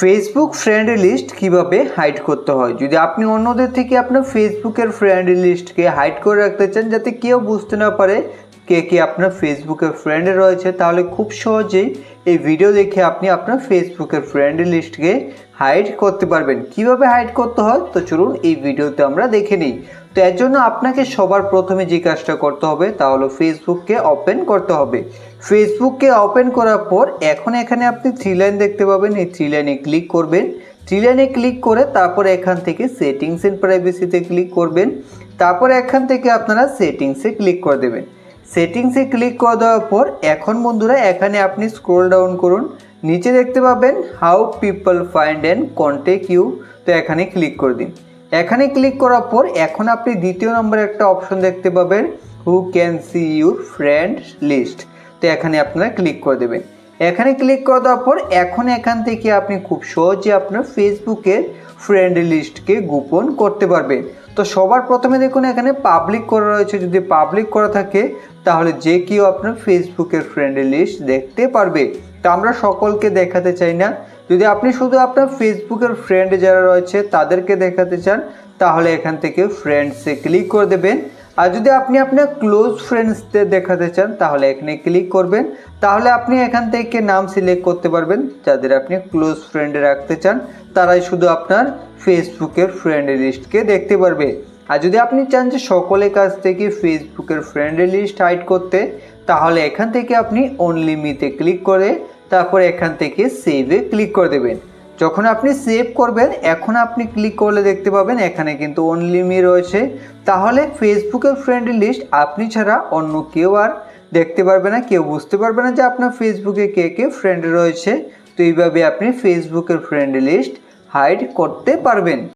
Facebook friend list কিভাবে hide করতে হয়। যদি আপনি অন্যদের থেকে আপনার ফেসবুকের ফ্রেন্ড লিস্টকে হাইড করে রাখতে চান যাতে কেউ বুঝতে না পারে কে কে আপনার ফেসবুকের ফ্রেন্ডে রয়েছে, তাহলে খুব সহজেই এই ভিডিও দেখে আপনি আপনার ফেসবুকের ফ্রেন্ড লিস্টকে হাইড করতে পারবেন। কিভাবে হাইড করতে হয় তো চলুন এই ভিডিওতে আমরা দেখে নিই। তো এর জন্য আপনাকে সবার প্রথমে যে কাজটা করতে হবে তা হলো ফেসবুককে ওপেন করতে হবে। ফেসবুককে ওপেন করার পর এখন এখানে আপনি থ্রি লাইন দেখতে পাবেন, এই থ্রি লাইনে ক্লিক করবেন। থ্রি লাইনে ক্লিক করে তারপরে এখান থেকে সেটিংস এন্ড প্রাইভেসিতে ক্লিক করবেন। তারপরে এখান থেকে আপনারা সেটিংসে ক্লিক করে দেবেন। সেটিংসে ক্লিক করে দেওয়ার পর এখন বন্ধুরা এখানে আপনি স্ক্রল ডাউন করুন, নিচে দেখতে পাবেন how people find and contact you, তো এখানে ক্লিক করে দিন। এখানে ক্লিক করার পর এখন আপনি দ্বিতীয় নম্বরে একটা অপশন দেখতে পাবেন who can see your friend list, তো এখানে আপনারা ক্লিক করে দেবেন। এখানে ক্লিক করে দেওয়ার পর এখন এখান থেকে আপনি খুব সহজে আপনার ফেসবুকের ফ্রেন্ড লিস্টকে গোপন করতে পারবেন। তো সবার প্রথমে দেখুন এখানে পাবলিক করা রয়েছে, যদি পাবলিক করা থাকে তাহলে যে কেউ আপনার ফেসবুকের ফ্রেন্ড লিস্ট দেখতে পারবে। তো আমরা সকলকে দেখাতে চাই না, যদি আপনি শুধু আপনার ফেসবুকের ফ্রেন্ড যারা রয়েছে তাদেরকে দেখাতে চান তাহলে এখান থেকে ফ্রেন্ডসে ক্লিক করে দেবেন। আর যদি আপনি আপনার ক্লোজ ফ্রেন্ডসদের দেখাতে চান তাহলে এখানে ক্লিক করবেন। তাহলে আপনি এখান থেকে নাম সিলেক্ট করতে পারবেন, যাদের আপনি ক্লোজ ফ্রেন্ডে রাখতে চান তারাই শুধু আপনার ফেসবুকের ফ্রেন্ড লিস্টকে দেখতে পারবে। আর যদি আপনি চান যে সকলের কাছ থেকে ফেসবুকের ফ্রেন্ড লিস্ট হাইড করতে তাহলে এখান থেকে আপনি অনলি মিতে ক্লিক করে তারপর এখান থেকে সেভে ক্লিক করে দেবেন। যখন আপনি সেভ করবেন এখন আপনি ক্লিক করলে দেখতে পাবেন এখানে কিন্তু অনলি মি রয়েছে, তাহলে ফেসবুকের ফ্রেন্ড লিস্ট আপনি ছাড়া অন্য কেউ আর দেখতে পারবে না, কেউ বুঝতে পারবে না যে আপনার ফেসবুকে কে কে ফ্রেন্ড রয়েছে। তো এইভাবে আপনি ফেসবুকের ফ্রেন্ড লিস্ট হাইড করতে পারবেন।